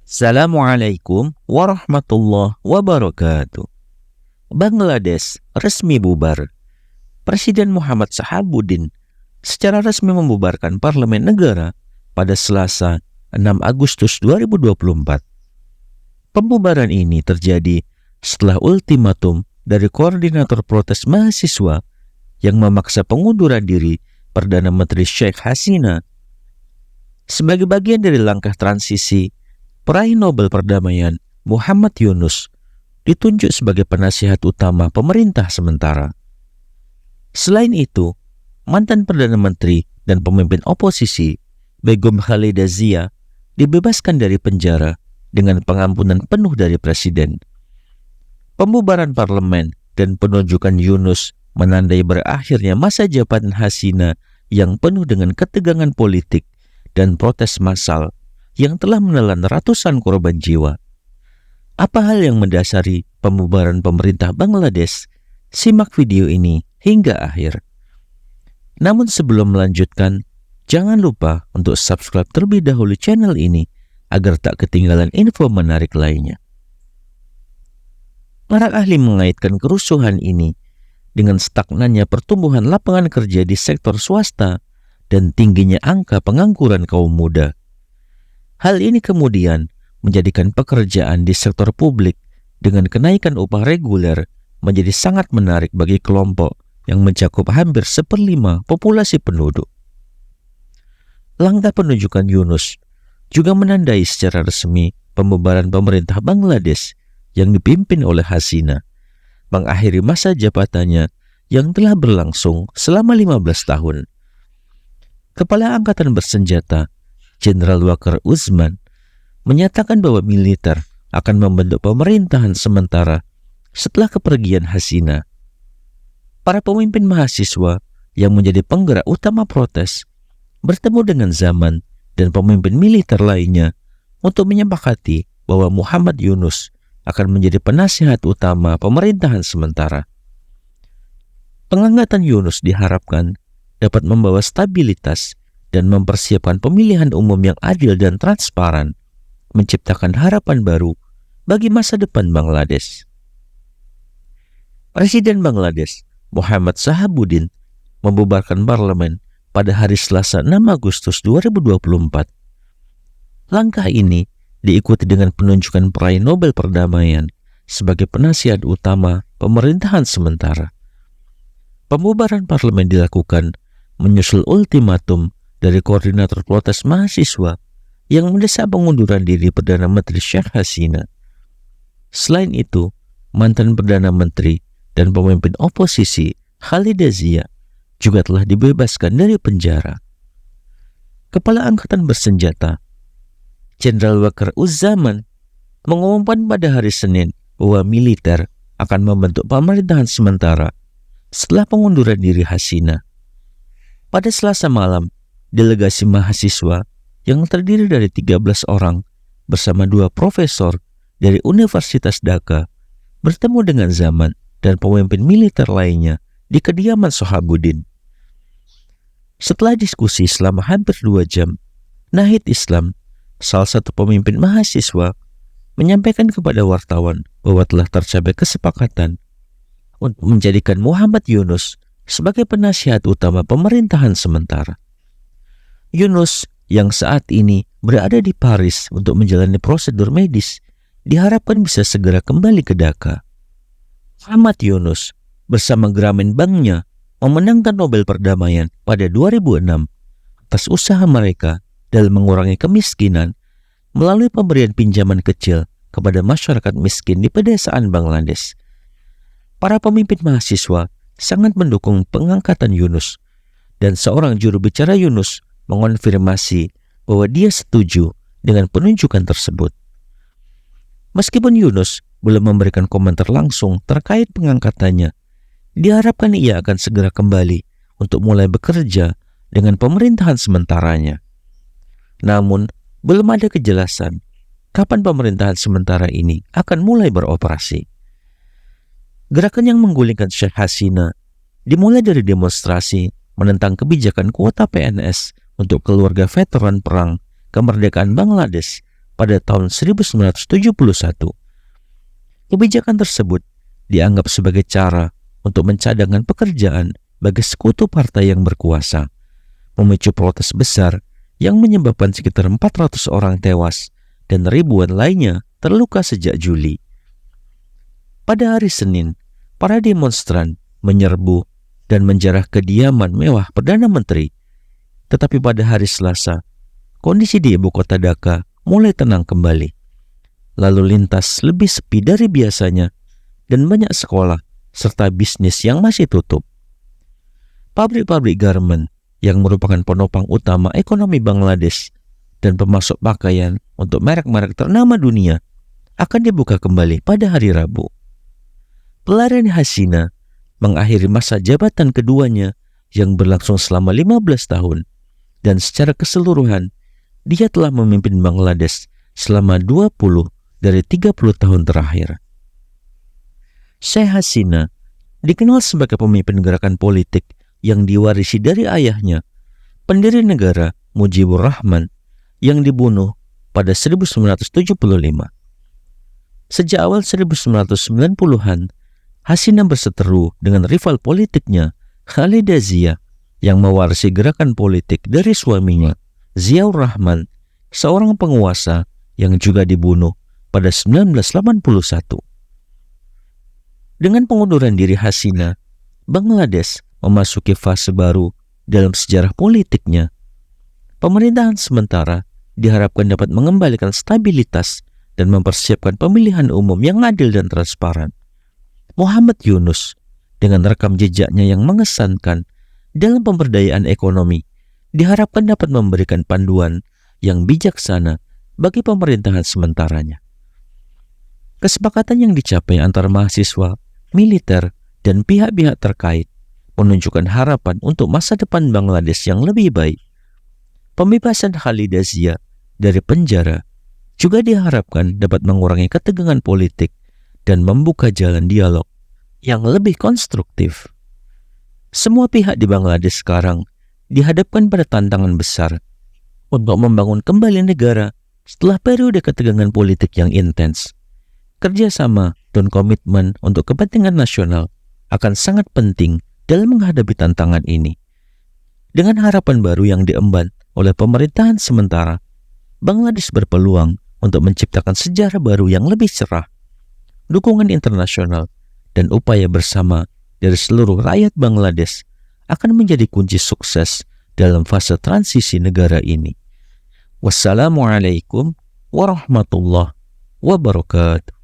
Assalamualaikum warahmatullahi wabarakatuh. Bangladesh resmi bubar. Presiden Muhammad Sahabuddin secara resmi membubarkan parlemen negara pada Selasa 6 Agustus 2024. Pembubaran ini terjadi setelah ultimatum dari koordinator protes mahasiswa yang memaksa pengunduran diri Perdana Menteri Sheikh Hasina. Sebagai bagian dari langkah transisi, peraih Nobel Perdamaian Muhammad Yunus ditunjuk sebagai penasihat utama pemerintah sementara. Selain itu, mantan Perdana Menteri dan pemimpin oposisi Begum Khalida Zia dibebaskan dari penjara dengan pengampunan penuh dari presiden. Pembubaran parlemen dan penunjukan Yunus menandai berakhirnya masa jabatan Hasina yang penuh dengan ketegangan politik dan protes massal yang telah menelan ratusan korban jiwa. Apa hal yang mendasari pembubaran pemerintah Bangladesh? Simak video ini hingga akhir. Namun sebelum melanjutkan, jangan lupa untuk subscribe terlebih dahulu channel ini agar tak ketinggalan info menarik lainnya. Para ahli mengaitkan kerusuhan ini dengan stagnannya pertumbuhan lapangan kerja di sektor swasta dan tingginya angka pengangguran kaum muda. Hal ini kemudian menjadikan pekerjaan di sektor publik dengan kenaikan upah reguler menjadi sangat menarik bagi kelompok yang mencakup hampir 1/5 populasi penduduk. Langkah penunjukan Yunus juga menandai secara resmi pembubaran pemerintah Bangladesh yang dipimpin oleh Hasina, mengakhiri masa jabatannya yang telah berlangsung selama 15 tahun. Kepala Angkatan Bersenjata Jenderal Waqar Uzzman menyatakan bahwa militer akan membentuk pemerintahan sementara setelah kepergian Hasina. Para pemimpin mahasiswa yang menjadi penggerak utama protes bertemu dengan zaman dan pemimpin militer lainnya untuk menyepakati bahwa Muhammad Yunus akan menjadi penasihat utama pemerintahan sementara. Pengangkatan Yunus diharapkan dapat membawa stabilitas dan mempersiapkan pemilihan umum yang adil dan transparan, menciptakan harapan baru bagi masa depan Bangladesh. Presiden Bangladesh Muhammad Sahabuddin membubarkan parlemen pada hari Selasa 6 Agustus 2024. Langkah ini diikuti dengan penunjukan peraih Nobel Perdamaian sebagai penasihat utama pemerintahan sementara. Pembubaran parlemen dilakukan menyusul ultimatum dari koordinator protes mahasiswa yang mendesak pengunduran diri Perdana Menteri Sheikh Hasina. Selain itu, mantan Perdana Menteri dan pemimpin oposisi Khalida Zia juga telah dibebaskan dari penjara. Kepala Angkatan Bersenjata Jenderal Waqar Uzzman mengumumkan pada hari Senin bahwa militer akan membentuk pemerintahan sementara setelah pengunduran diri Hasina. Pada Selasa malam, delegasi mahasiswa yang terdiri dari 13 orang bersama 2 profesor dari Universitas Dhaka bertemu dengan zaman dan pemimpin militer lainnya di kediaman Sahabuddin. Setelah diskusi selama hampir 2 jam, Nahid Islam, salah satu pemimpin mahasiswa, menyampaikan kepada wartawan bahwa telah tercapai kesepakatan untuk menjadikan Muhammad Yunus sebagai penasihat utama pemerintahan sementara. Yunus yang saat ini berada di Paris untuk menjalani prosedur medis diharapkan bisa segera kembali ke Dhaka. Muhammad Yunus bersama Grameen Banknya memenangkan Nobel Perdamaian pada 2006 atas usaha mereka dalam mengurangi kemiskinan melalui pemberian pinjaman kecil kepada masyarakat miskin di pedesaan Bangladesh. Para pemimpin mahasiswa sangat mendukung pengangkatan Yunus dan seorang juru bicara Yunus mengonfirmasi bahwa dia setuju dengan penunjukan tersebut. Meskipun Yunus belum memberikan komentar langsung terkait pengangkatannya, diharapkan ia akan segera kembali untuk mulai bekerja dengan pemerintahan sementaranya. Namun, belum ada kejelasan kapan pemerintahan sementara ini akan mulai beroperasi. Gerakan yang menggulingkan Sheikh Hasina dimulai dari demonstrasi menentang kebijakan kuota PNS untuk keluarga veteran perang kemerdekaan Bangladesh pada tahun 1971. Kebijakan tersebut dianggap sebagai cara untuk mencadangkan pekerjaan bagi sekutu partai yang berkuasa, memicu protes besar yang menyebabkan sekitar 400 orang tewas dan ribuan lainnya terluka sejak Juli. Pada hari Senin, para demonstran menyerbu dan menjarah kediaman mewah Perdana Menteri. Tetapi pada hari Selasa, kondisi di ibu kota Dhaka mulai tenang kembali. Lalu lintas lebih sepi dari biasanya dan banyak sekolah serta bisnis yang masih tutup. Pabrik-pabrik garmen yang merupakan penopang utama ekonomi Bangladesh dan pemasok pakaian untuk merek-merek ternama dunia akan dibuka kembali pada hari Rabu. Pelarian Hasina mengakhiri masa jabatan keduanya yang berlangsung selama 15 tahun dan secara keseluruhan dia telah memimpin Bangladesh selama 20 dari 30 tahun terakhir. Sheikh Hasina dikenal sebagai pemimpin gerakan politik yang diwarisi dari ayahnya, pendiri negara Mujibur Rahman yang dibunuh pada 1975. Sejak awal 1990-an, Hasina berseteru dengan rival politiknya, Khalida Zia, yang mewarisi gerakan politik dari suaminya, Ziaur Rahman, seorang penguasa yang juga dibunuh pada 1981. Dengan pengunduran diri Hasina, Bangladesh memasuki fase baru dalam sejarah politiknya. Pemerintahan sementara diharapkan dapat mengembalikan stabilitas dan mempersiapkan pemilihan umum yang adil dan transparan. Muhammad Yunus, dengan rekam jejaknya yang mengesankan dalam pemberdayaan ekonomi, diharapkan dapat memberikan panduan yang bijaksana bagi pemerintahan sementaranya. Kesepakatan yang dicapai antara mahasiswa, militer, dan pihak-pihak terkait menunjukkan harapan untuk masa depan Bangladesh yang lebih baik. Pembebasan Khalida Zia dari penjara juga diharapkan dapat mengurangi ketegangan politik dan membuka jalan dialog yang lebih konstruktif. Semua pihak di Bangladesh sekarang dihadapkan pada tantangan besar untuk membangun kembali negara setelah periode ketegangan politik yang intens. Kerjasama dan komitmen untuk kepentingan nasional akan sangat penting dalam menghadapi tantangan ini. Dengan harapan baru yang diemban oleh pemerintahan sementara, Bangladesh berpeluang untuk menciptakan sejarah baru yang lebih cerah. Dukungan internasional dan upaya bersama dari seluruh rakyat Bangladesh akan menjadi kunci sukses dalam fase transisi negara ini. Wassalamualaikum warahmatullahi wabarakatuh.